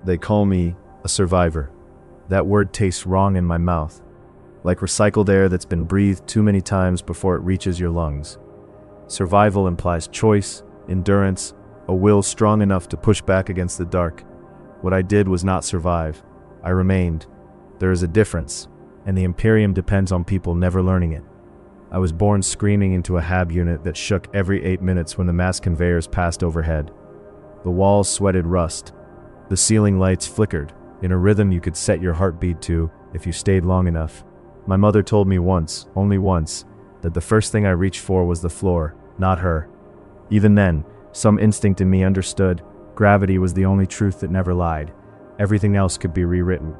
They call me a survivor. That word tastes wrong in my mouth, like recycled air that's been breathed too many times before it reaches your lungs. Survival implies choice, endurance, a will strong enough to push back against the dark. What I did was not survive. I remained. There is a difference, and the Imperium depends on people never learning it. I was born screaming into a HAB unit that shook every 8 minutes when the mass conveyors passed overhead. The walls sweated rust. The ceiling lights flickered, in a rhythm you could set your heartbeat to if you stayed long enough. My mother told me once, only once, that the first thing I reached for was the floor, not her. Even then, some instinct in me understood gravity was the only truth that never lied. Everything else could be rewritten.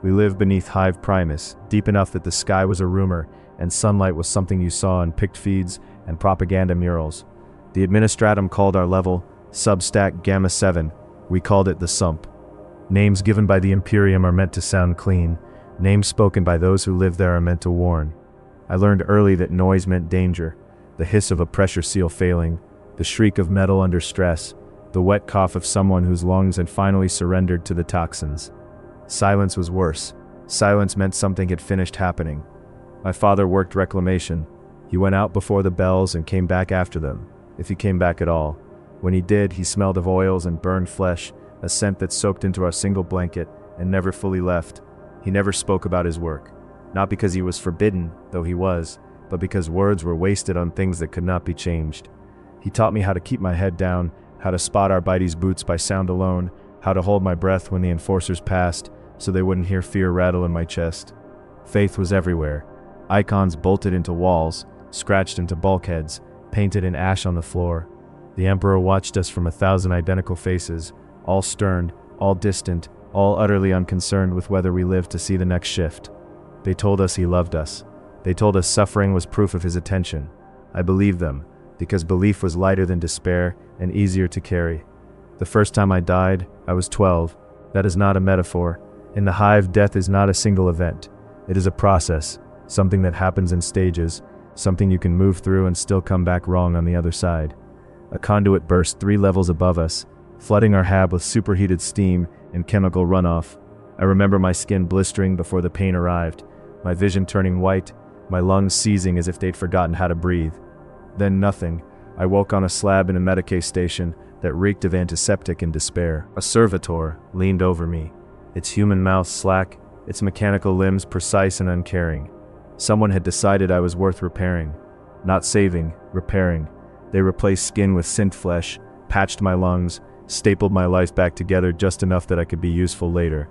We lived beneath Hive Primus, deep enough that the sky was a rumor and sunlight was something you saw in picked feeds and propaganda murals. The Administratum called our level Substack Gamma 7. We called it the Sump. Names given by the Imperium are meant to sound clean. Names spoken by those who live there are meant to warn. I learned early that noise meant danger. The hiss of a pressure seal failing, the shriek of metal under stress, the wet cough of someone whose lungs had finally surrendered to the toxins. Silence was worse. Silence meant something had finished happening. My father worked reclamation. He went out before the bells and came back after them, if he came back at all. When he did, he smelled of oils and burned flesh, a scent that soaked into our single blanket and never fully left. He never spoke about his work. Not because he was forbidden, though he was, but because words were wasted on things that could not be changed. He taught me how to keep my head down, how to spot Arbeites' boots by sound alone, how to hold my breath when the enforcers passed, so they wouldn't hear fear rattle in my chest. Faith was everywhere. Icons bolted into walls, scratched into bulkheads, painted in ash on the floor. The Emperor watched us from 1,000 identical faces, all stern, all distant, all utterly unconcerned with whether we lived to see the next shift. They told us he loved us. They told us suffering was proof of his attention. I believed them, because belief was lighter than despair and easier to carry. The first time I died, I was 12. That is not a metaphor. In the Hive, death is not a single event. It is a process, something that happens in stages, something you can move through and still come back wrong on the other side. A conduit burst 3 levels above us, flooding our HAB with superheated steam and chemical runoff. I remember my skin blistering before the pain arrived, my vision turning white, my lungs seizing as if they'd forgotten how to breathe. Then nothing. I woke on a slab in a Medicae station that reeked of antiseptic and despair. A servitor leaned over me, its human mouth slack, its mechanical limbs precise and uncaring. Someone had decided I was worth repairing. Not saving, repairing. They replaced skin with synth flesh, patched my lungs, stapled my life back together just enough that I could be useful later.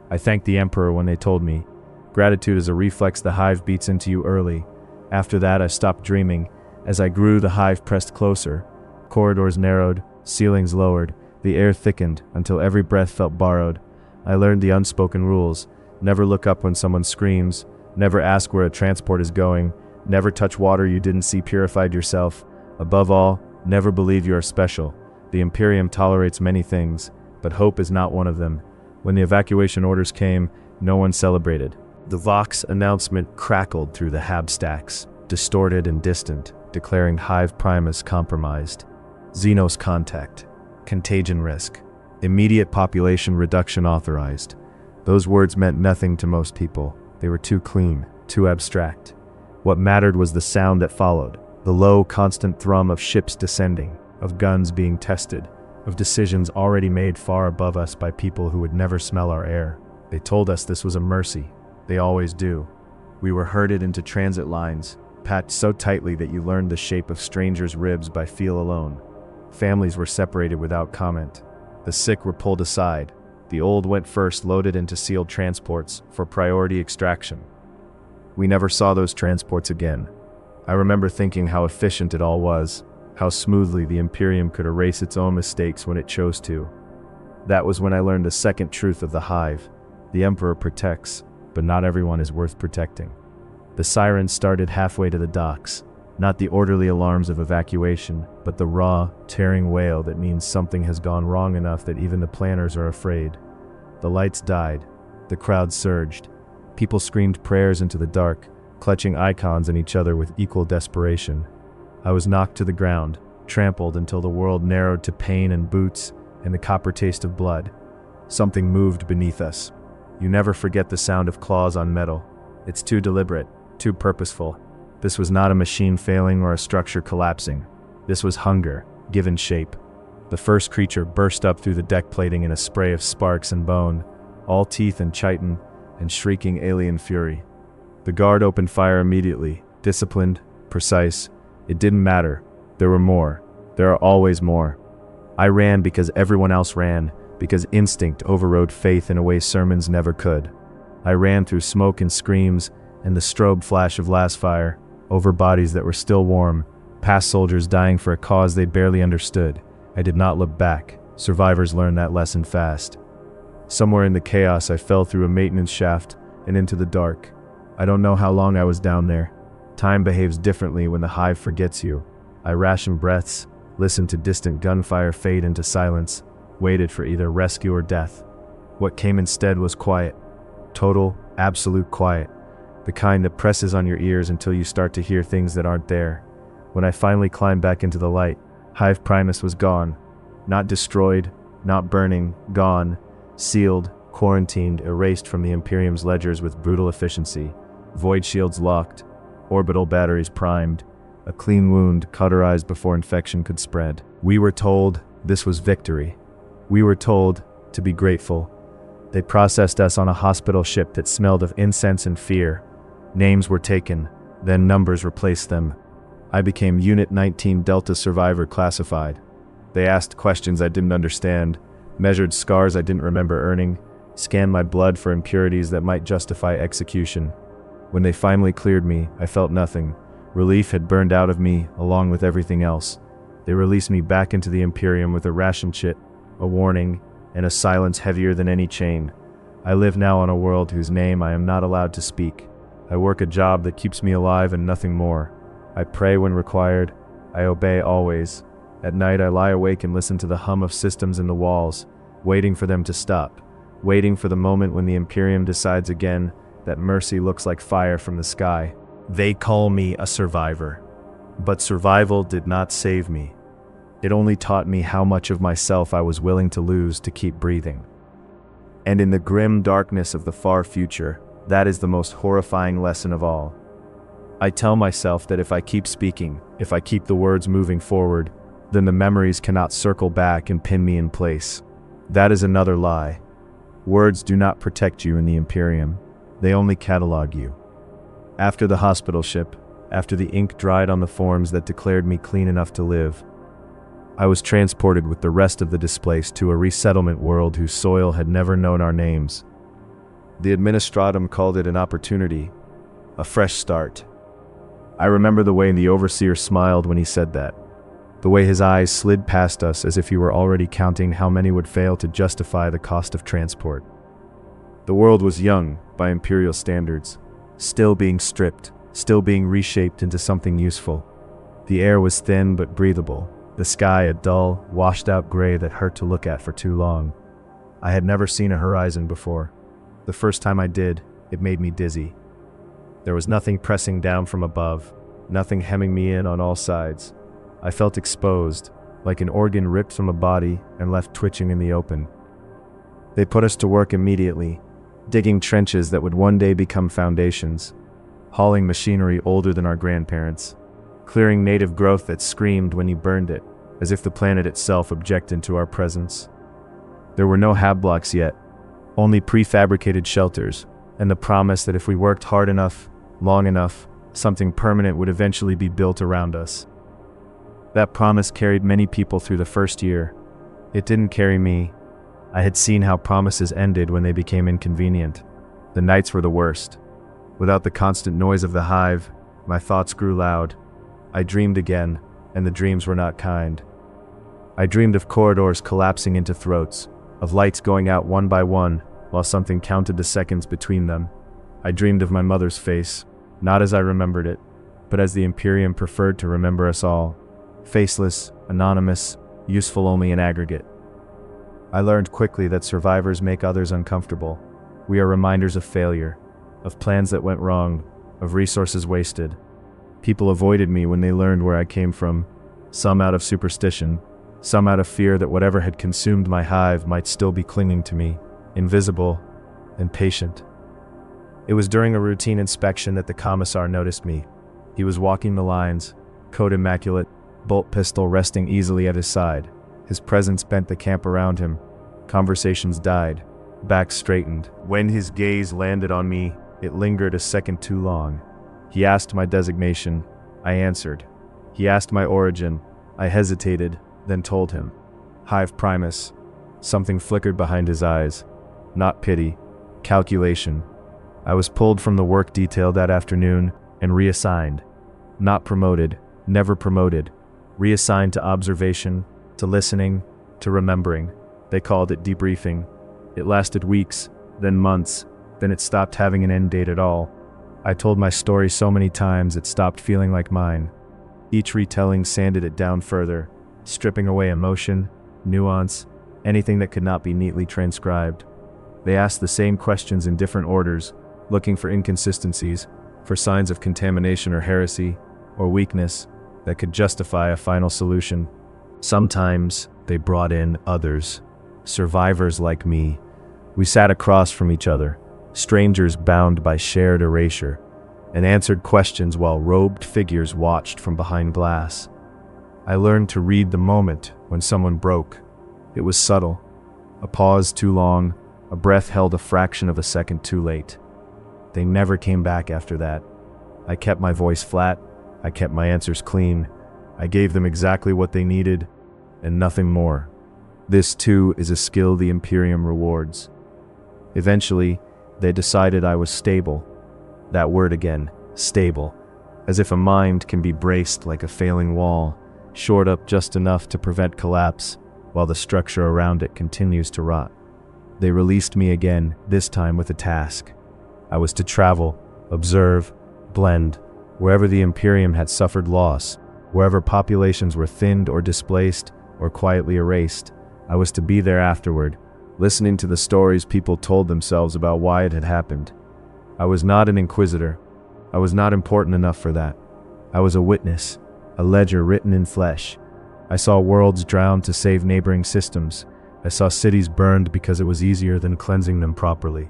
I thanked the Emperor when they told me. Gratitude is a reflex the Hive beats into you early. After that, I stopped dreaming. As I grew, the Hive pressed closer. Corridors narrowed, ceilings lowered, the air thickened until every breath felt borrowed. I learned the unspoken rules. Never look up when someone screams. Never ask where a transport is going. Never touch water you didn't see purified yourself. Above all, never believe you are special. The Imperium tolerates many things, but hope is not one of them. When the evacuation orders came, no one celebrated. The Vox announcement crackled through the HAB stacks, distorted and distant, declaring Hive Primus compromised. Xenos contact. Contagion risk. Immediate population reduction authorized. Those words meant nothing to most people. They were too clean, too abstract. What mattered was the sound that followed, the low, constant thrum of ships descending, of guns being tested, of decisions already made far above us by people who would never smell our air. They told us this was a mercy. They always do. We were herded into transit lines, packed so tightly that you learned the shape of strangers' ribs by feel alone. Families were separated without comment. The sick were pulled aside. The old went first, loaded into sealed transports for priority extraction. We never saw those transports again. I remember thinking how efficient it all was, how smoothly the Imperium could erase its own mistakes when it chose to. That was when I learned the second truth of the Hive. The Emperor protects, but not everyone is worth protecting. The sirens started halfway to the docks, not the orderly alarms of evacuation, but the raw, tearing wail that means something has gone wrong enough that even the planners are afraid. The lights died. The crowd surged. People screamed prayers into the dark, clutching icons and each other with equal desperation. I was knocked to the ground, trampled until the world narrowed to pain and boots and the copper taste of blood. Something moved beneath us. You never forget the sound of claws on metal. It's too deliberate, too purposeful. This was not a machine failing or a structure collapsing. This was hunger, given shape. The first creature burst up through the deck plating in a spray of sparks and bone, all teeth and chitin, and shrieking alien fury. The guard opened fire immediately, disciplined, precise. It didn't matter. There were more. There are always more. I ran because everyone else ran, because instinct overrode faith in a way sermons never could. I ran through smoke and screams, and the strobe flash of last fire, over bodies that were still warm, past soldiers dying for a cause they barely understood. I did not look back. Survivors learn that lesson fast. Somewhere in the chaos, I fell through a maintenance shaft and into the dark. I don't know how long I was down there. Time behaves differently when the hive forgets you. I rationed breaths, listened to distant gunfire fade into silence, waited for either rescue or death. What came instead was quiet. Total, absolute quiet. The kind that presses on your ears until you start to hear things that aren't there. When I finally climbed back into the light, Hive Primus was gone. Not destroyed, not burning, gone. Sealed, quarantined, erased from the Imperium's ledgers with brutal efficiency. Void shields locked, orbital batteries primed. A clean wound cauterized before infection could spread. We were told this was victory. We were told to be grateful. They processed us on a hospital ship that smelled of incense and fear. Names were taken, then numbers replaced them. I became Unit 19 Delta Survivor classified. They asked questions I didn't understand, measured scars I didn't remember earning, scanned my blood for impurities that might justify execution. When they finally cleared me, I felt nothing. Relief had burned out of me, along with everything else. They released me back into the Imperium with a ration chit, a warning, and a silence heavier than any chain. I live now on a world whose name I am not allowed to speak. I work a job that keeps me alive and nothing more. I pray when required. I obey always. At night I lie awake and listen to the hum of systems in the walls, waiting for them to stop, waiting for the moment when the Imperium decides again that mercy looks like fire from the sky. They call me a survivor. But survival did not save me. It only taught me how much of myself I was willing to lose to keep breathing. And in the grim darkness of the far future, that is the most horrifying lesson of all. I tell myself that if I keep speaking, if I keep the words moving forward, then the memories cannot circle back and pin me in place. That is another lie. Words do not protect you in the Imperium. They only catalog you. After the hospital ship, after the ink dried on the forms that declared me clean enough to live, I was transported with the rest of the displaced to a resettlement world whose soil had never known our names. The administratum called it an opportunity, a fresh start. I remember the way the overseer smiled when he said that, the way his eyes slid past us as if he were already counting how many would fail to justify the cost of transport. The world was young by Imperial standards, still being stripped, still being reshaped into something useful. The air was thin but breathable, the sky a dull, washed-out gray that hurt to look at for too long. I had never seen a horizon before. The first time I did, it made me dizzy. There was nothing pressing down from above, nothing hemming me in on all sides. I felt exposed, like an organ ripped from a body and left twitching in the open. They put us to work immediately, digging trenches that would one day become foundations, hauling machinery older than our grandparents, clearing native growth that screamed when you burned it, as if the planet itself objected to our presence. There were no hab blocks yet, only prefabricated shelters, and the promise that if we worked hard enough, long enough, something permanent would eventually be built around us. That promise carried many people through the first year. It didn't carry me. I had seen how promises ended when they became inconvenient. The nights were the worst. Without the constant noise of the hive, my thoughts grew loud. I dreamed again, and the dreams were not kind. I dreamed of corridors collapsing into throats, of lights going out one by one, while something counted the seconds between them. I dreamed of my mother's face, not as I remembered it, but as the Imperium preferred to remember us all. Faceless, anonymous, useful only in aggregate. I learned quickly that survivors make others uncomfortable. We are reminders of failure, of plans that went wrong, of resources wasted. People avoided me when they learned where I came from, some out of superstition, some out of fear that whatever had consumed my hive might still be clinging to me, invisible and patient. It was during a routine inspection that the commissar noticed me. He was walking the lines, coat immaculate, bolt pistol resting easily at his side. His presence bent the camp around him. Conversations died, backs straightened. When his gaze landed on me, it lingered a second too long. He asked my designation. I answered. He asked my origin. I hesitated, then told him. Hive Primus. Something flickered behind his eyes. Not pity, calculation. I was pulled from the work detail that afternoon and reassigned. Not promoted, never promoted. Reassigned to observation, to listening, to remembering. They called it debriefing. It lasted weeks, then months, then it stopped having an end date at all. I told my story so many times it stopped feeling like mine. Each retelling sanded it down further, stripping away emotion, nuance, anything that could not be neatly transcribed. They asked the same questions in different orders, looking for inconsistencies, for signs of contamination or heresy, or weakness that could justify a final solution. Sometimes they brought in others, survivors like me. We sat across from each other, strangers bound by shared erasure, and answered questions while robed figures watched from behind glass. I learned to read the moment when someone broke. It was subtle, a pause too long, a breath held a fraction of a second too late. They never came back after that. I kept my voice flat, I kept my answers clean, I gave them exactly what they needed, and nothing more. This too is a skill the Imperium rewards. Eventually, they decided I was stable. That word again, stable. As if a mind can be braced like a failing wall, shored up just enough to prevent collapse, while the structure around it continues to rot. They released me again, this time with a task. I was to travel, observe, blend, wherever the Imperium had suffered loss, wherever populations were thinned or displaced, or quietly erased. I was to be there afterward, listening to the stories people told themselves about why it had happened. I was not an inquisitor. I was not important enough for that. I was a witness, a ledger written in flesh. I saw worlds drowned to save neighboring systems. I saw cities burned because it was easier than cleansing them properly.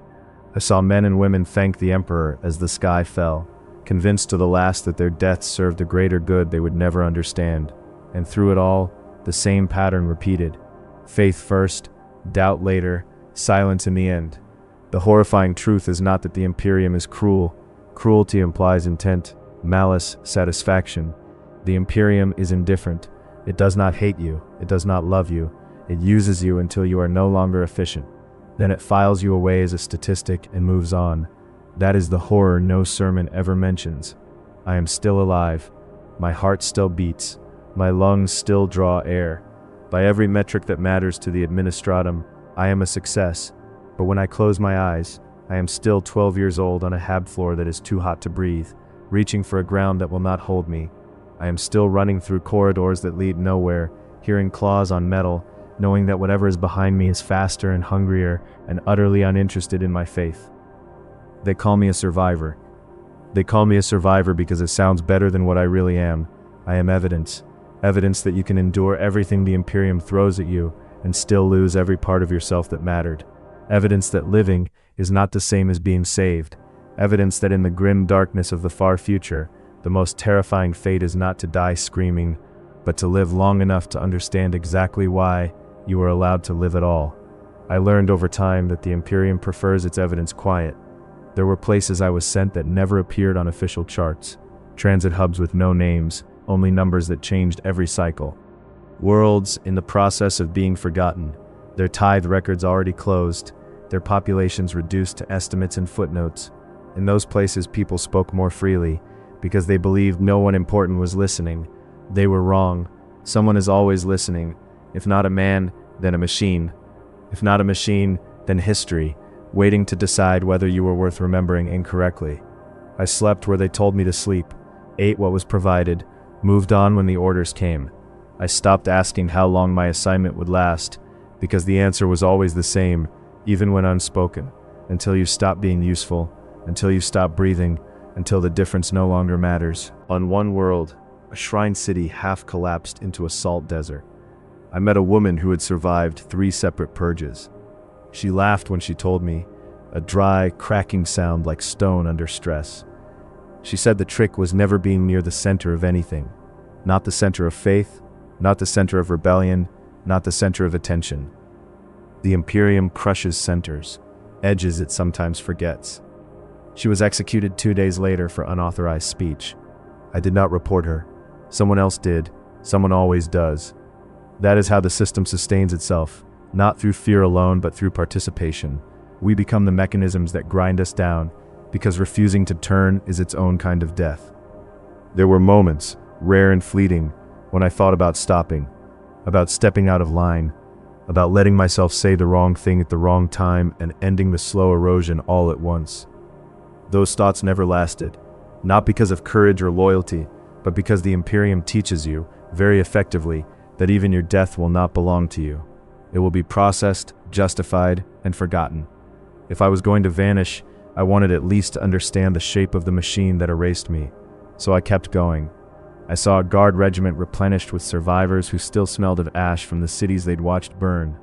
I saw men and women thank the Emperor as the sky fell, convinced to the last that their deaths served a greater good they would never understand. And through it all, the same pattern repeated. Faith first, doubt later, silence in the end. The horrifying truth is not that the Imperium is cruel. Cruelty implies intent, malice, satisfaction. The Imperium is indifferent. It does not hate you. It does not love you. It uses you until you are no longer efficient. Then it files you away as a statistic and moves on. That is the horror no sermon ever mentions. I am still alive. My heart still beats. My lungs still draw air. By every metric that matters to the administratum, I am a success. But when I close my eyes, I am still 12 years old on a hab floor that is too hot to breathe, reaching for a ground that will not hold me. I am still running through corridors that lead nowhere, hearing claws on metal, knowing that whatever is behind me is faster and hungrier and utterly uninterested in my faith. They call me a survivor. They call me a survivor because it sounds better than what I really am. I am evidence. Evidence that you can endure everything the Imperium throws at you and still lose every part of yourself that mattered. Evidence that living is not the same as being saved. Evidence that in the grim darkness of the far future, the most terrifying fate is not to die screaming, but to live long enough to understand exactly why you were allowed to live at all. I learned over time that the Imperium prefers its evidence quiet. There were places I was sent that never appeared on official charts, transit hubs with no names, only numbers that changed every cycle. Worlds in the process of being forgotten, their tithe records already closed, their populations reduced to estimates and footnotes. In those places people spoke more freely, because they believed no one important was listening. They were wrong. Someone is always listening. If not a man, then a machine. If not a machine, then history, waiting to decide whether you were worth remembering incorrectly. I slept where they told me to sleep, ate what was provided, moved on when the orders came. I stopped asking how long my assignment would last, because the answer was always the same, even when unspoken, until you stop being useful, until you stop breathing, until the difference no longer matters. On one world, a shrine city half collapsed into a salt desert. I met a woman who had survived 3 separate purges. She laughed when she told me, a dry, cracking sound like stone under stress. She said the trick was never being near the center of anything. Not the center of faith, not the center of rebellion, not the center of attention. The Imperium crushes centers, edges it sometimes forgets. She was executed 2 days later for unauthorized speech. I did not report her. Someone else did. Someone always does. That is how the system sustains itself, not through fear alone but through participation. We become the mechanisms that grind us down, because refusing to turn is its own kind of death. There were moments, rare and fleeting, when I thought about stopping, about stepping out of line, about letting myself say the wrong thing at the wrong time and ending the slow erosion all at once. Those thoughts never lasted, not because of courage or loyalty, but because the Imperium teaches you, very effectively, that even your death will not belong to you. It will be processed, justified, and forgotten. If I was going to vanish, I wanted at least to understand the shape of the machine that erased me. So I kept going. I saw a guard regiment replenished with survivors who still smelled of ash from the cities they'd watched burn.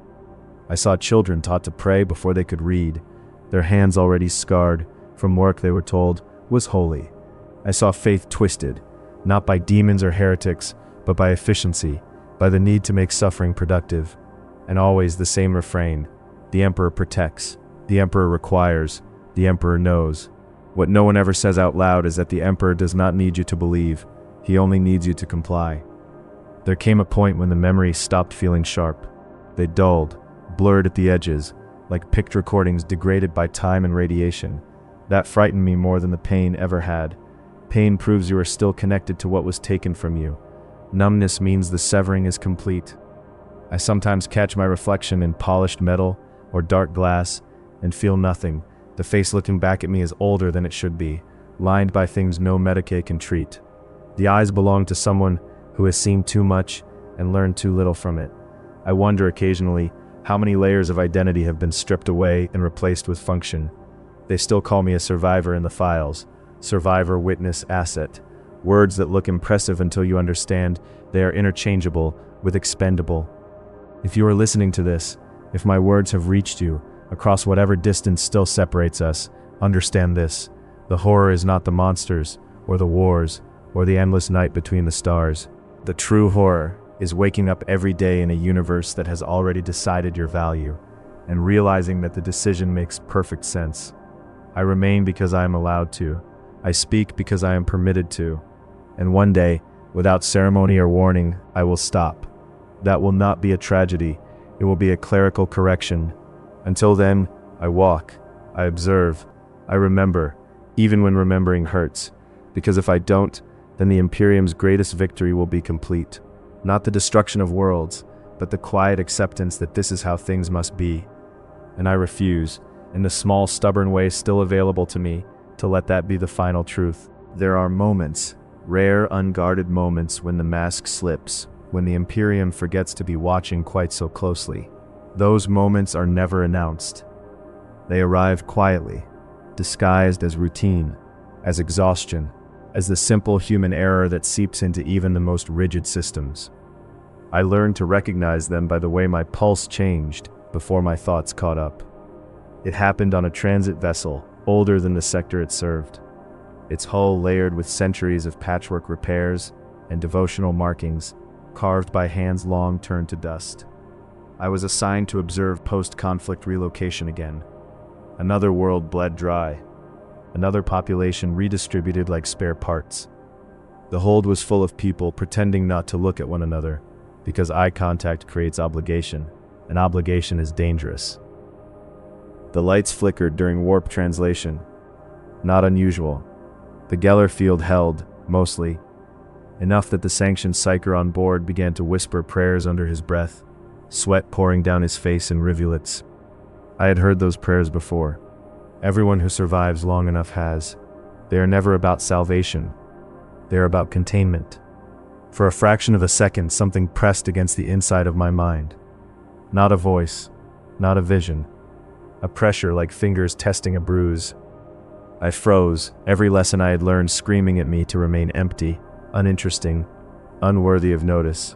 I saw children taught to pray before they could read, their hands already scarred from work they were told was holy. I saw faith twisted, not by demons or heretics, but by efficiency, by the need to make suffering productive. And always the same refrain: the Emperor protects, the Emperor requires, the Emperor knows. What no one ever says out loud is that the Emperor does not need you to believe, he only needs you to comply. There came a point when the memories stopped feeling sharp. They dulled, blurred at the edges, like picked recordings degraded by time and radiation. That frightened me more than the pain ever had. Pain proves you are still connected to what was taken from you. Numbness means the severing is complete. I sometimes catch my reflection in polished metal or dark glass and feel nothing. The face looking back at me is older than it should be, lined by things no Medicaid can treat. The eyes belong to someone who has seen too much and learned too little from it. I wonder occasionally how many layers of identity have been stripped away and replaced with function. They still call me a survivor in the files. Survivor, witness, asset. Words that look impressive until you understand they are interchangeable with expendable. If you are listening to this, if my words have reached you, across whatever distance still separates us, understand this: the horror is not the monsters, or the wars, or the endless night between the stars. The true horror is waking up every day in a universe that has already decided your value, and realizing that the decision makes perfect sense. I remain because I am allowed to. I speak because I am permitted to. And one day, without ceremony or warning, I will stop. That will not be a tragedy. It will be a clerical correction. Until then, I walk, I observe, I remember, even when remembering hurts. Because if I don't, then the Imperium's greatest victory will be complete. Not the destruction of worlds, but the quiet acceptance that this is how things must be. And I refuse, in the small, stubborn way still available to me, to let that be the final truth. There are moments, rare, unguarded moments when the mask slips, when the Imperium forgets to be watching quite so closely. Those moments are never announced. They arrive quietly, disguised as routine, as exhaustion, as the simple human error that seeps into even the most rigid systems. I learned to recognize them by the way my pulse changed before my thoughts caught up. It happened on a transit vessel, older than the sector it served. Its hull layered with centuries of patchwork repairs and devotional markings, carved by hands long turned to dust. I was assigned to observe post-conflict relocation again. Another world bled dry. Another population redistributed like spare parts. The hold was full of people pretending not to look at one another, because eye contact creates obligation, and obligation is dangerous. The lights flickered during warp translation. Not unusual. The Geller field held, mostly, enough that the sanctioned psyker on board began to whisper prayers under his breath, sweat pouring down his face in rivulets. I had heard those prayers before. Everyone who survives long enough has. They are never about salvation. They are about containment. For a fraction of a second, something pressed against the inside of my mind. Not a voice, not a vision. A pressure like fingers testing a bruise. I froze, every lesson I had learned screaming at me to remain empty, uninteresting, unworthy of notice.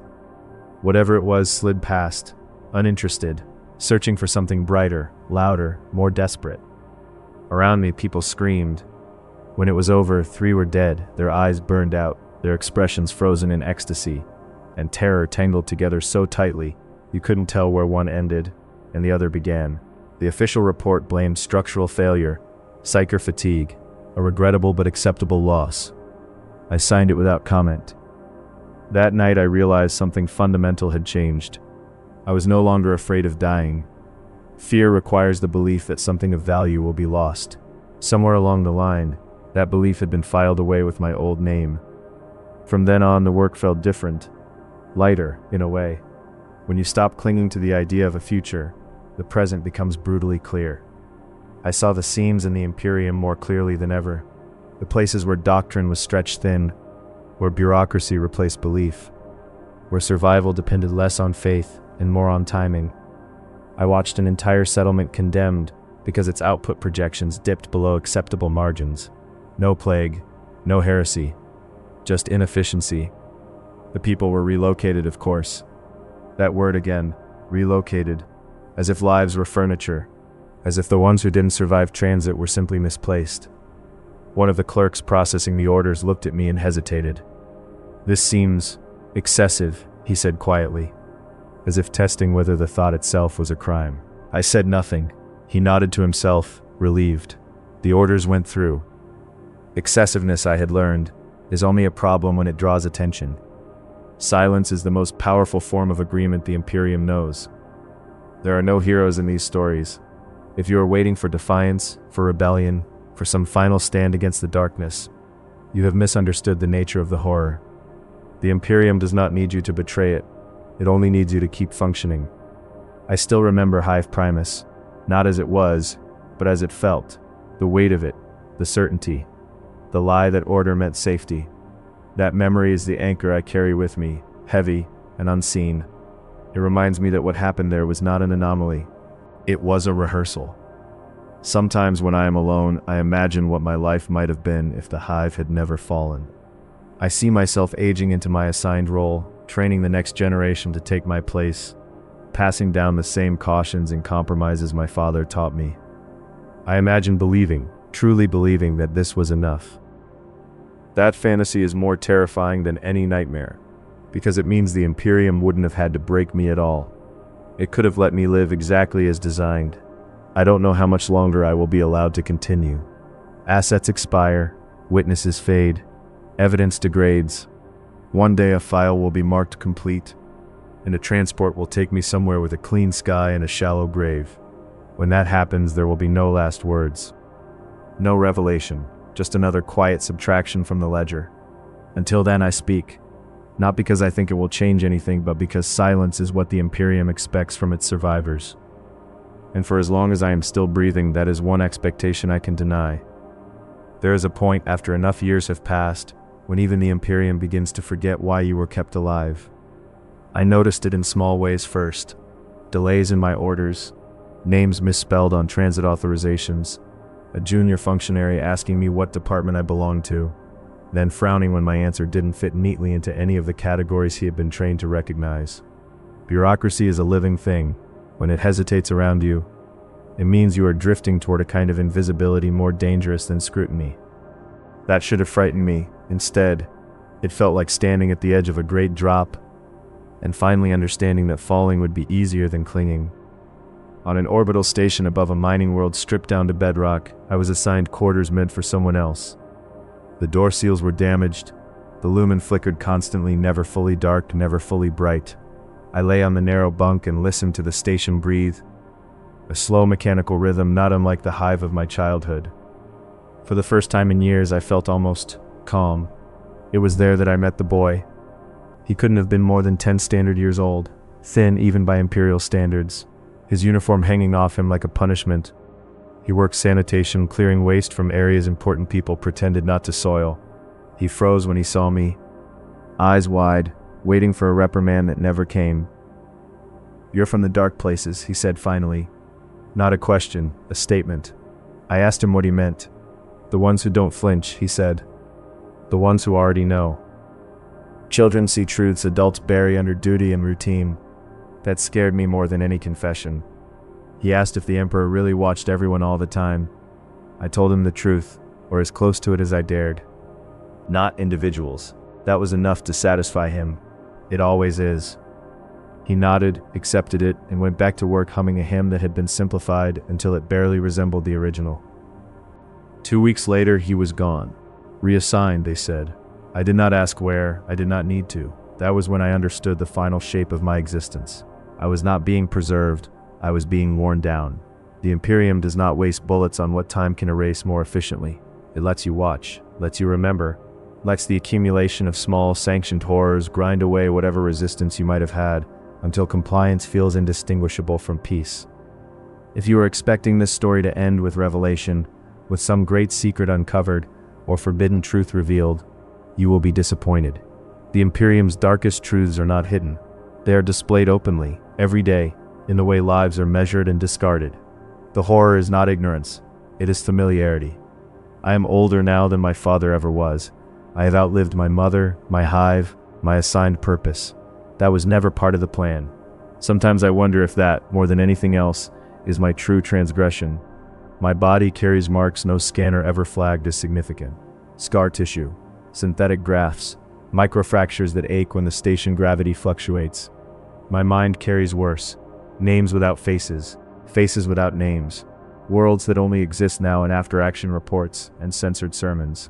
Whatever it was slid past, uninterested, searching for something brighter, louder, more desperate. Around me, people screamed. When it was over, 3 were dead, their eyes burned out, their expressions frozen in ecstasy, and terror tangled together so tightly you couldn't tell where one ended and the other began. The official report blamed structural failure, psycher fatigue, a regrettable but acceptable loss. I signed it without comment. That night I realized something fundamental had changed. I was no longer afraid of dying. Fear requires the belief that something of value will be lost. Somewhere along the line, that belief had been filed away with my old name. From then on, the work felt different, lighter, in a way. When you stop clinging to the idea of a future, the present becomes brutally clear. I saw the seams in the Imperium more clearly than ever. The places where doctrine was stretched thin, where bureaucracy replaced belief, where survival depended less on faith and more on timing. I watched an entire settlement condemned because its output projections dipped below acceptable margins. No plague, no heresy, just inefficiency. The people were relocated, of course. That word again, relocated, as if lives were furniture, as if the ones who didn't survive transit were simply misplaced. One of the clerks processing the orders looked at me and hesitated. "This seems excessive," he said quietly, as if testing whether the thought itself was a crime. I said nothing. He nodded to himself, relieved. The orders went through. Excessiveness, I had learned, is only a problem when it draws attention. Silence is the most powerful form of agreement the Imperium knows. There are no heroes in these stories. If you are waiting for defiance, for rebellion, for some final stand against the darkness, you have misunderstood the nature of the horror. The Imperium does not need you to betray it. It only needs you to keep functioning. I still remember Hive Primus, not as it was, but as it felt. The weight of it, the certainty, the lie that order meant safety. That memory is the anchor I carry with me, heavy and unseen. It reminds me that what happened there was not an anomaly. It was a rehearsal. Sometimes when I am alone, I imagine what my life might have been if the hive had never fallen. I see myself aging into my assigned role, training the next generation to take my place, passing down the same cautions and compromises my father taught me. I imagine believing, truly believing that this was enough. That fantasy is more terrifying than any nightmare, because it means the Imperium wouldn't have had to break me at all. It could have let me live exactly as designed. I don't know how much longer I will be allowed to continue. Assets expire, witnesses fade, evidence degrades. One day a file will be marked complete, and a transport will take me somewhere with a clean sky and a shallow grave. When that happens, there will be no last words. No revelation, just another quiet subtraction from the ledger. Until then, I speak. Not because I think it will change anything, but because silence is what the Imperium expects from its survivors. And for as long as I am still breathing, that is one expectation I can deny. There is a point after enough years have passed when even the Imperium begins to forget why you were kept alive. I noticed it in small ways first. Delays in my orders, names misspelled on transit authorizations, a junior functionary asking me what department I belonged to, then frowning when my answer didn't fit neatly into any of the categories he had been trained to recognize. Bureaucracy is a living thing. When it hesitates around you, it means you are drifting toward a kind of invisibility more dangerous than scrutiny. That should have frightened me. Instead, it felt like standing at the edge of a great drop, and finally understanding that falling would be easier than clinging. On an orbital station above a mining world stripped down to bedrock, I was assigned quarters meant for someone else. The door seals were damaged. The lumen flickered constantly, never fully dark, never fully bright. I lay on the narrow bunk and listened to the station breathe, a slow mechanical rhythm not unlike the hive of my childhood. For the first time in years, I felt almost calm. It was there that I met the boy. He couldn't have been more than 10 standard years old, thin even by Imperial standards, his uniform hanging off him like a punishment. He worked sanitation, clearing waste from areas important people pretended not to soil. He froze when he saw me, eyes wide, waiting for a reprimand that never came. "You're from the dark places," he said finally. Not a question, a statement. I asked him what he meant. "The ones who don't flinch," he said. "The ones who already know." Children see truths adults bury under duty and routine. That scared me more than any confession. He asked if the Emperor really watched everyone all the time. I told him the truth, or as close to it as I dared. Not individuals. That was enough to satisfy him. It always is. He nodded, accepted it, and went back to work humming a hymn that had been simplified until it barely resembled the original. 2 weeks later, he was gone. Reassigned, they said. I did not ask where, I did not need to. That was when I understood the final shape of my existence. I was not being preserved, I was being worn down. The Imperium does not waste bullets on what time can erase more efficiently. It lets you watch, lets you remember, lets the accumulation of small, sanctioned horrors grind away whatever resistance you might have had, until compliance feels indistinguishable from peace. If you are expecting this story to end with revelation, with some great secret uncovered, or forbidden truth revealed, you will be disappointed. The Imperium's darkest truths are not hidden. They are displayed openly, every day, in the way lives are measured and discarded. The horror is not ignorance, it is familiarity. I am older now than my father ever was. I have outlived my mother, my hive, my assigned purpose. That was never part of the plan. Sometimes I wonder if that, more than anything else, is my true transgression. My body carries marks no scanner ever flagged as significant. Scar tissue, synthetic grafts, microfractures that ache when the station gravity fluctuates. My mind carries worse. Names without faces, faces without names. Worlds that only exist now in after-action reports and censored sermons.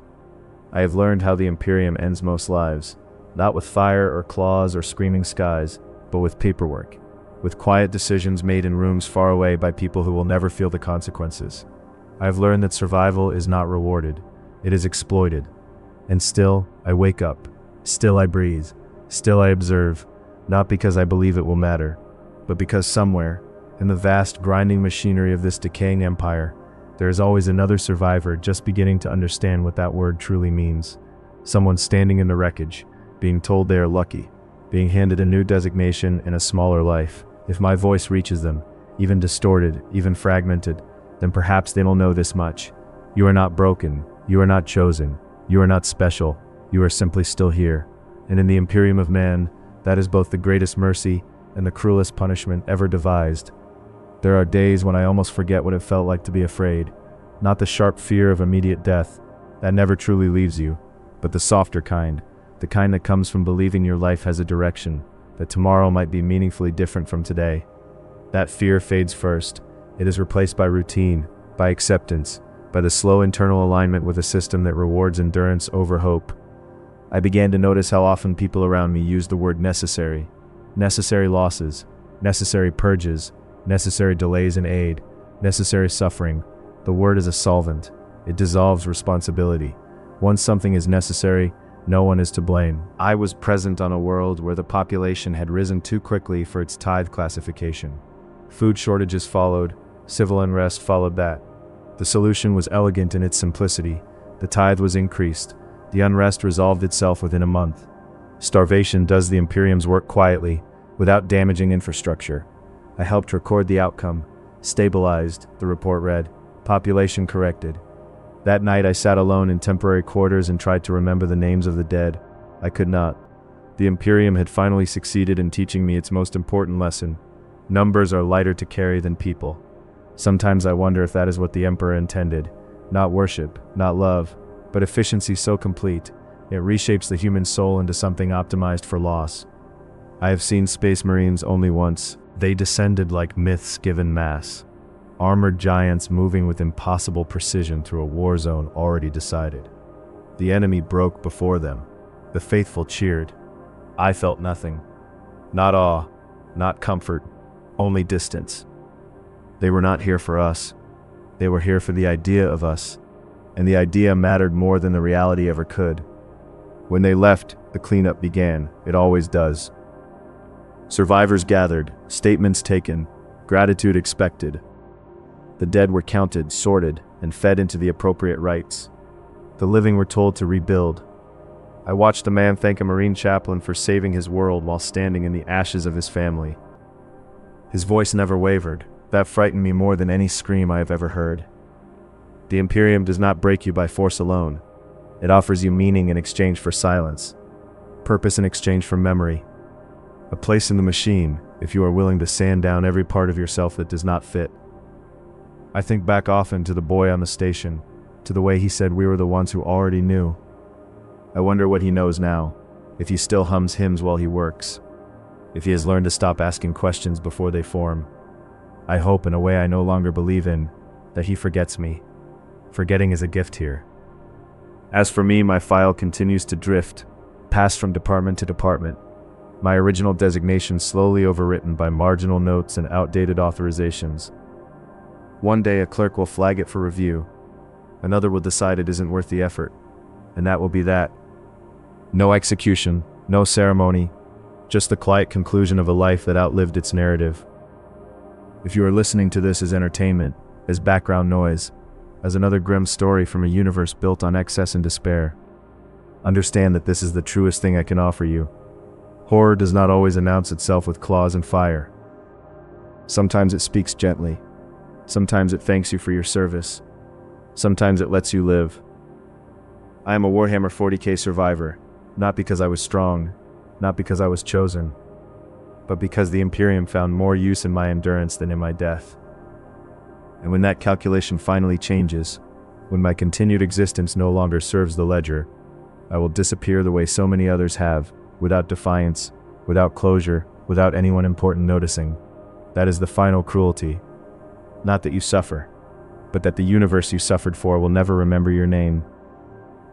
I have learned how the Imperium ends most lives. Not with fire or claws or screaming skies, but with paperwork. With quiet decisions made in rooms far away by people who will never feel the consequences. I have learned that survival is not rewarded. It is exploited. And still, I wake up. Still I breathe. Still I observe. Not because I believe it will matter, but because somewhere, in the vast grinding machinery of this decaying empire, there is always another survivor just beginning to understand what that word truly means. Someone standing in the wreckage, being told they are lucky, being handed a new designation and a smaller life. If my voice reaches them, even distorted, even fragmented, then perhaps they will know this much. You are not broken, you are not chosen, you are not special, you are simply still here. And in the Imperium of man, that is both the greatest mercy and the cruelest punishment ever devised. There are days when I almost forget what it felt like to be afraid. Not the sharp fear of immediate death, that never truly leaves you, but the softer kind, the kind that comes from believing your life has a direction, that tomorrow might be meaningfully different from today. That fear fades first. It is replaced by routine, by acceptance, by the slow internal alignment with a system that rewards endurance over hope. I began to notice how often people around me use the word necessary. Necessary losses, necessary purges, necessary delays in aid, necessary suffering. The word is a solvent. It dissolves responsibility. Once something is necessary, no one is to blame. I was present on a world where the population had risen too quickly for its tithe classification. Food shortages followed, civil unrest followed that. The solution was elegant in its simplicity. The tithe was increased. The unrest resolved itself within a month. Starvation does the Imperium's work quietly, without damaging infrastructure. I helped record the outcome. Stabilized, the report read. Population corrected. That night I sat alone in temporary quarters and tried to remember the names of the dead. I could not. The Imperium had finally succeeded in teaching me its most important lesson. Numbers are lighter to carry than people. Sometimes I wonder if that is what the Emperor intended. Not worship, not love, but efficiency so complete, it reshapes the human soul into something optimized for loss. I have seen Space Marines only once. They descended like myths given mass. Armored giants moving with impossible precision through a war zone already decided. The enemy broke before them. The faithful cheered. I felt nothing. Not awe, not comfort, only distance. They were not here for us. They were here for the idea of us, and the idea mattered more than the reality ever could. When they left, the cleanup began. It always does. Survivors gathered, statements taken, gratitude expected. The dead were counted, sorted, and fed into the appropriate rites. The living were told to rebuild. I watched a man thank a Marine chaplain for saving his world while standing in the ashes of his family. His voice never wavered. That frightened me more than any scream I have ever heard. The Imperium does not break you by force alone. It offers you meaning in exchange for silence. purpose in exchange for memory. A place in the machine, if you are willing to sand down every part of yourself that does not fit. I think back often to the boy on the station, to the way he said we were the ones who already knew. I wonder what he knows now, if he still hums hymns while he works, if he has learned to stop asking questions before they form. I hope, in a way I no longer believe in, that he forgets me. Forgetting is a gift here. As for me, my file continues to drift, pass from department to department, my original designation slowly overwritten by marginal notes and outdated authorizations. One day a clerk will flag it for review, another will decide it isn't worth the effort, and that will be that. No execution, no ceremony, just the quiet conclusion of a life that outlived its narrative. If you are listening to this as entertainment, as background noise, as another grim story from a universe built on excess and despair, understand that this is the truest thing I can offer you. Horror does not always announce itself with claws and fire. Sometimes it speaks gently. Sometimes it thanks you for your service. Sometimes it lets you live. I am a Warhammer 40K survivor, not because I was strong, not because I was chosen, but because the Imperium found more use in my endurance than in my death. And when that calculation finally changes, when my continued existence no longer serves the ledger, I will disappear the way so many others have, without defiance, without closure, without anyone important noticing. That is the final cruelty. Not that you suffer, but that the universe you suffered for will never remember your name.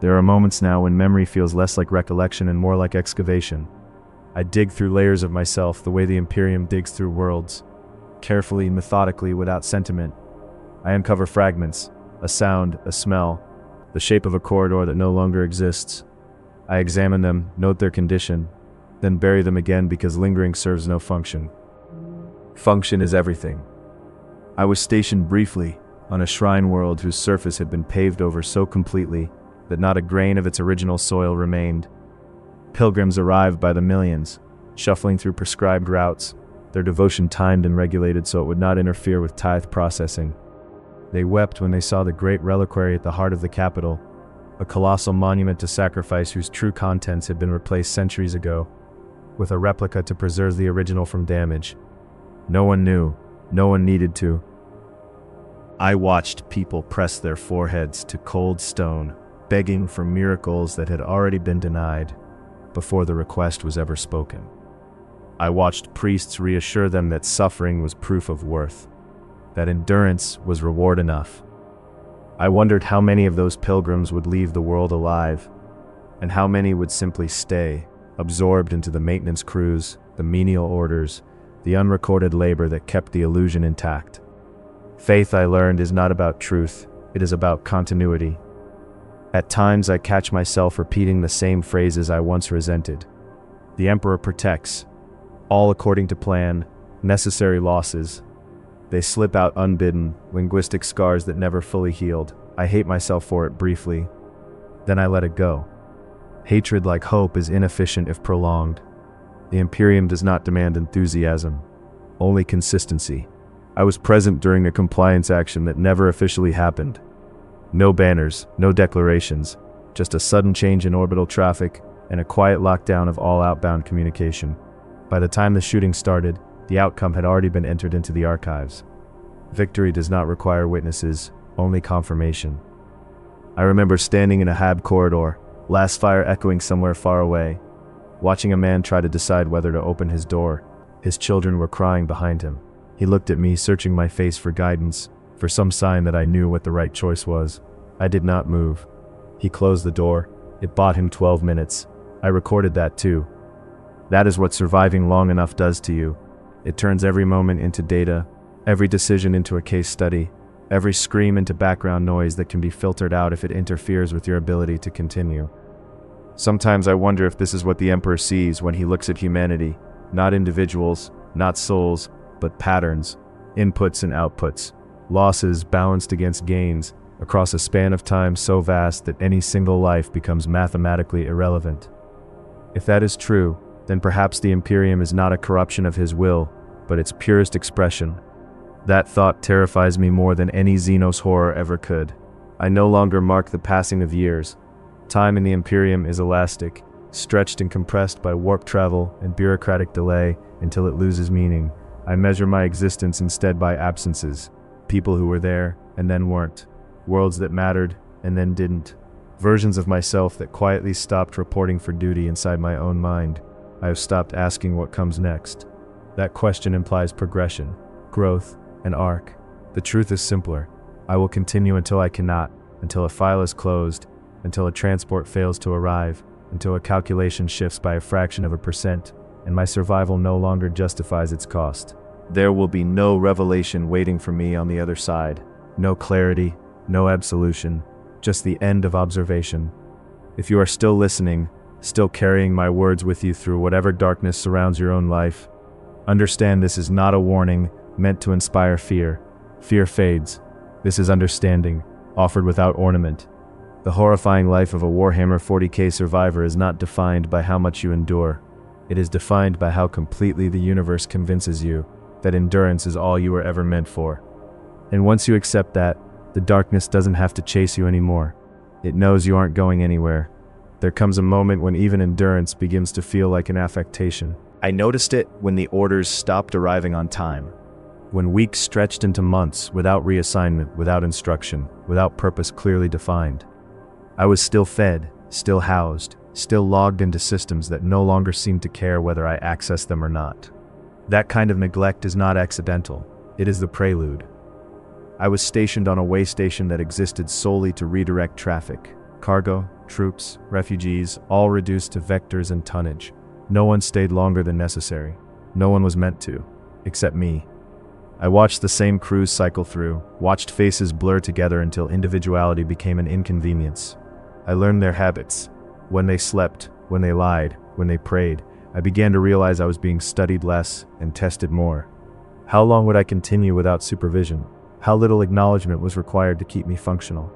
There are moments now when memory feels less like recollection and more like excavation. I dig through layers of myself the way the Imperium digs through worlds, carefully, methodically, without sentiment. I uncover fragments, a sound, a smell, the shape of a corridor that no longer exists. I examine them, note their condition, then bury them again because lingering serves no function. Function is everything. I was stationed briefly on a shrine world whose surface had been paved over so completely that not a grain of its original soil remained. Pilgrims arrived by the millions, shuffling through prescribed routes, their devotion timed and regulated so it would not interfere with tithe processing. They wept when they saw the great reliquary at the heart of the capital, a colossal monument to sacrifice whose true contents had been replaced centuries ago, with a replica to preserve the original from damage. No one knew, no one needed to. I watched people press their foreheads to cold stone, begging for miracles that had already been denied before the request was ever spoken. I watched priests reassure them that suffering was proof of worth, that endurance was reward enough. I wondered how many of those pilgrims would leave the world alive, and how many would simply stay, absorbed into the maintenance crews, the menial orders, the unrecorded labor that kept the illusion intact. Faith, I learned, is not about truth, it is about continuity. At times I catch myself repeating the same phrases I once resented. The Emperor protects, all according to plan, necessary losses. They slip out unbidden, linguistic scars that never fully healed. I hate myself for it briefly. Then I let it go. Hatred, like hope, is inefficient if prolonged. The Imperium does not demand enthusiasm, only consistency. I was present during a compliance action that never officially happened. No banners, no declarations, just a sudden change in orbital traffic and a quiet lockdown of all outbound communication. By the time the shooting started, the outcome had already been entered into the archives. Victory does not require witnesses, only confirmation. I remember standing in a hab corridor, last fire echoing somewhere far away, watching a man try to decide whether to open his door. His children were crying behind him. He looked at me, searching my face for guidance, for some sign that I knew what the right choice was. I did not move. He closed the door. It bought him 12 minutes. I recorded that too. That is what surviving long enough does to you. It turns every moment into data, every decision into a case study, every scream into background noise that can be filtered out if it interferes with your ability to continue. Sometimes I wonder if this is what the Emperor sees when he looks at humanity, not individuals, not souls, but patterns, inputs and outputs, losses balanced against gains, across a span of time so vast that any single life becomes mathematically irrelevant. If that is true, then perhaps the Imperium is not a corruption of his will, but its purest expression. That thought terrifies me more than any Xenos horror ever could. I no longer mark the passing of years. Time in the Imperium is elastic. stretched and compressed by warp travel and bureaucratic delay until it loses meaning. I measure my existence instead by absences, people who were there and then weren't, worlds that mattered and then didn't, versions of myself that quietly stopped reporting for duty inside my own mind. I have stopped asking what comes next. That question implies progression, growth, an arc. The truth is simpler. I will continue until I cannot, until a file is closed, until a transport fails to arrive, until a calculation shifts by a fraction of a percent, and my survival no longer justifies its cost. There will be no revelation waiting for me on the other side. No clarity, no absolution, just the end of observation. If you are still listening, still carrying my words with you through whatever darkness surrounds your own life, understand this is not a warning meant to inspire fear. Fear fades. This is understanding, offered without ornament. The horrifying life of a Warhammer 40K survivor is not defined by how much you endure. It is defined by how completely the universe convinces you that endurance is all you were ever meant for. And once you accept that, the darkness doesn't have to chase you anymore. It knows you aren't going anywhere. There comes a moment when even endurance begins to feel like an affectation. I noticed it when the orders stopped arriving on time. When weeks stretched into months without reassignment, without instruction, without purpose clearly defined. I was still fed, still housed, still logged into systems that no longer seemed to care whether I accessed them or not. That kind of neglect is not accidental. It is the prelude. I was stationed on a way station that existed solely to redirect traffic. Cargo, troops, refugees, all reduced to vectors and tonnage. No one stayed longer than necessary. No one was meant to, except me. I watched the same crews cycle through, watched faces blur together until individuality became an inconvenience. I learned their habits. When they slept, when they lied, when they prayed, I began to realize I was being studied less and tested more. How long would I continue without supervision? How little acknowledgement was required to keep me functional?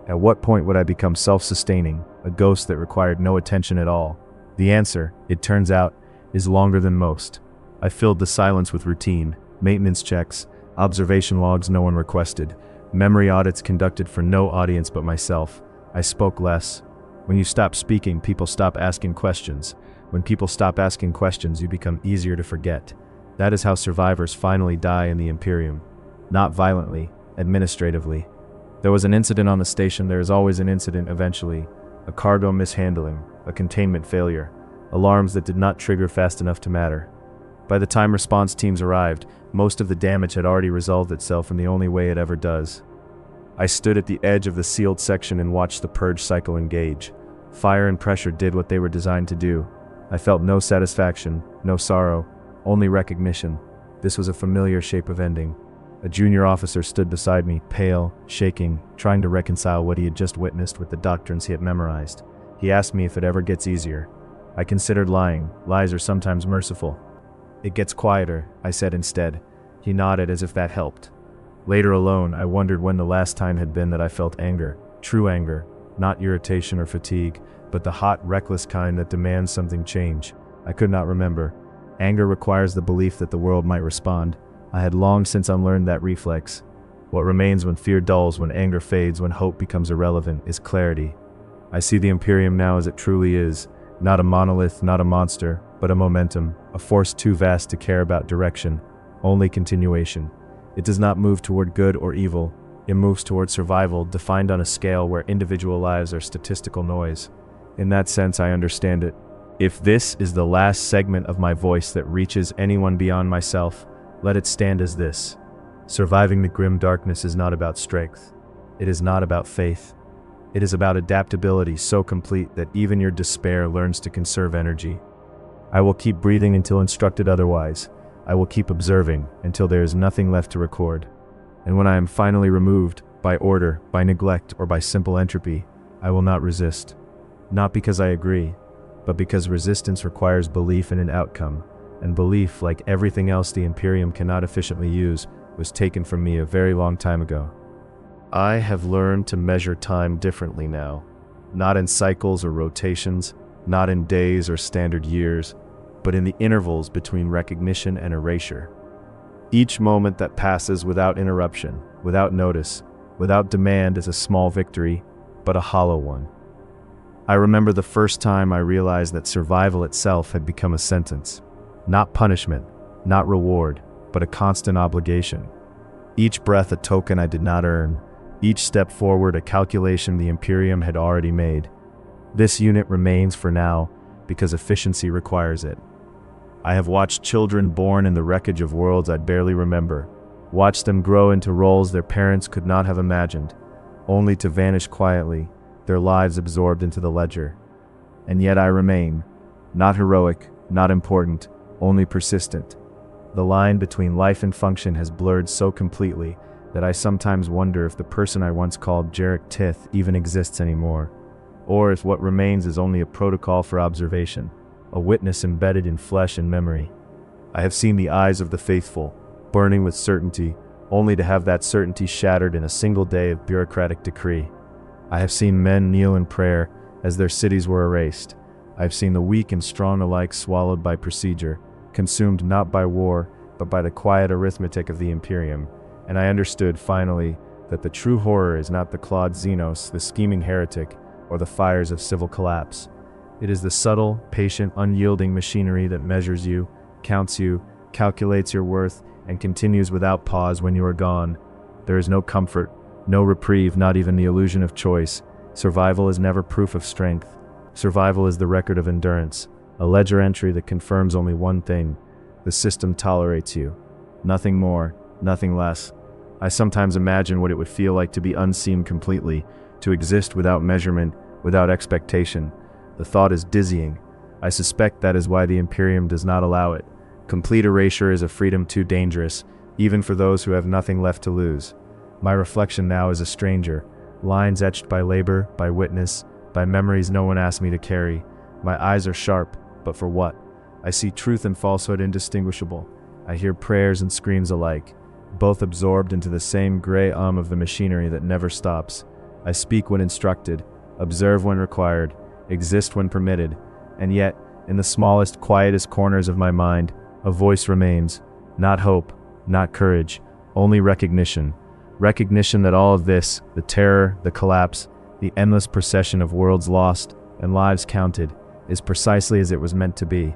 At what point would I become self-sustaining, a ghost that required no attention at all? The answer, it turns out, is longer than most. I filled the silence with routine, maintenance checks, observation logs no one requested, memory audits conducted for no audience but myself. I spoke less. When you stop speaking, people stop asking questions. When people stop asking questions, you become easier to forget. That is how survivors finally die in the Imperium. Not violently, administratively. There was an incident on the station. There is always an incident eventually. A cargo mishandling, a containment failure, alarms that did not trigger fast enough to matter. By the time response teams arrived, most of the damage had already resolved itself in the only way it ever does. I stood at the edge of the sealed section and watched the purge cycle engage. Fire and pressure did what they were designed to do. I felt no satisfaction, no sorrow, only recognition. This was a familiar shape of ending. A junior officer stood beside me, pale, shaking, trying to reconcile what he had just witnessed with the doctrines he had memorized. He asked me if it ever gets easier. I considered lying. Lies are sometimes merciful. It gets quieter, I said instead. He nodded as if that helped. Later alone, I wondered when the last time had been that I felt anger. True anger, not irritation or fatigue, but the hot, reckless kind that demands something change. I could not remember. Anger requires the belief that the world might respond. I had long since unlearned that reflex. What remains when fear dulls, when anger fades, when hope becomes irrelevant, is clarity. I see the Imperium now as it truly is, not a monolith, not a monster, but a momentum, a force too vast to care about direction, only continuation. It does not move toward good or evil. It moves toward survival, defined on a scale where individual lives are statistical noise. In that sense, I understand it. If this is the last segment of my voice that reaches anyone beyond myself, let it stand as this. Surviving the grim darkness is not about strength. It is not about faith. It is about adaptability so complete that even your despair learns to conserve energy. I will keep breathing until instructed otherwise. I will keep observing until there is nothing left to record. And when I am finally removed, by order, by neglect, or by simple entropy, I will not resist. Not because I agree, but because resistance requires belief in an outcome, and belief, like everything else the Imperium cannot efficiently use, was taken from me a very long time ago. I have learned to measure time differently now, not in cycles or rotations, not in days or standard years, but in the intervals between recognition and erasure. Each moment that passes without interruption, without notice, without demand is a small victory, but a hollow one. I remember the first time I realized that survival itself had become a sentence. Not punishment, not reward, but a constant obligation. Each breath a token I did not earn, each step forward a calculation the Imperium had already made. This unit remains for now because efficiency requires it. I have watched children born in the wreckage of worlds I'd barely remember, watched them grow into roles their parents could not have imagined, only to vanish quietly, their lives absorbed into the ledger. And yet I remain, not heroic, not important, only persistent. The line between life and function has blurred so completely that I sometimes wonder if the person I once called Jarek Tith even exists anymore, or if what remains is only a protocol for observation, a witness embedded in flesh and memory. I have seen the eyes of the faithful, burning with certainty, only to have that certainty shattered in a single day of bureaucratic decree. I have seen men kneel in prayer as their cities were erased. I have seen the weak and strong alike swallowed by procedure, consumed not by war, but by the quiet arithmetic of the Imperium, and I understood, finally, that the true horror is not the clawed Xenos, the scheming heretic, or the fires of civil collapse. It is the subtle, patient, unyielding machinery that measures you, counts you, calculates your worth, and continues without pause when you are gone. There is no comfort, no reprieve, not even the illusion of choice. Survival is never proof of strength. Survival is the record of endurance, a ledger entry that confirms only one thing: the system tolerates you. Nothing more, nothing less. I sometimes imagine what it would feel like to be unseen completely, to exist without measurement, without expectation. The thought is dizzying. I suspect that is why the Imperium does not allow it. Complete erasure is a freedom too dangerous, even for those who have nothing left to lose. My reflection now is a stranger, lines etched by labor, by witness, by memories no one asked me to carry. My eyes are sharp, but for what? I see truth and falsehood indistinguishable. I hear prayers and screams alike, both absorbed into the same gray of the machinery that never stops. I speak when instructed, observe when required, exist when permitted, and yet, in the smallest, quietest corners of my mind, a voice remains. Not hope, not courage, only recognition. Recognition that all of this, the terror, the collapse, the endless procession of worlds lost and lives counted, is precisely as it was meant to be.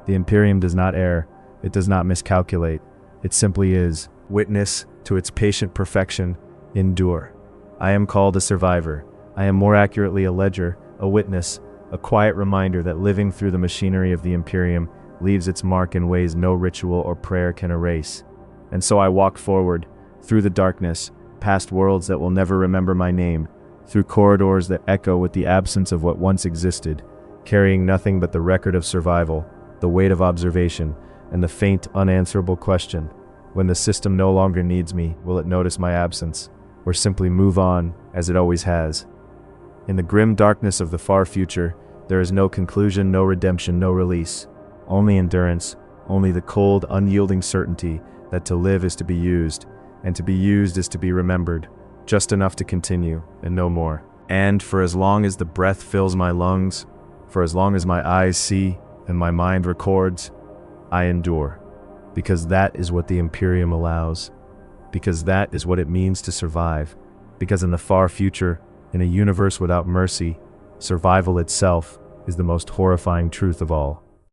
The Imperium does not err, it does not miscalculate, it simply is. Witness to its patient perfection, endure. I am called a survivor. I am more accurately a ledger, a witness, a quiet reminder that living through the machinery of the Imperium leaves its mark in ways no ritual or prayer can erase. And so I walk forward, through the darkness, past worlds that will never remember my name, through corridors that echo with the absence of what once existed, carrying nothing but the record of survival, the weight of observation, and the faint, unanswerable question: when the system no longer needs me, will it notice my absence, or simply move on, as it always has? In the grim darkness of the far future, there is no conclusion, no redemption, no release. Only endurance, only the cold, unyielding certainty that to live is to be used, and to be used is to be remembered, just enough to continue, and no more. And for as long as the breath fills my lungs, for as long as my eyes see and my mind records, I endure. Because that is what the Imperium allows. Because that is what it means to survive. Because in the far future, in a universe without mercy, survival itself is the most horrifying truth of all.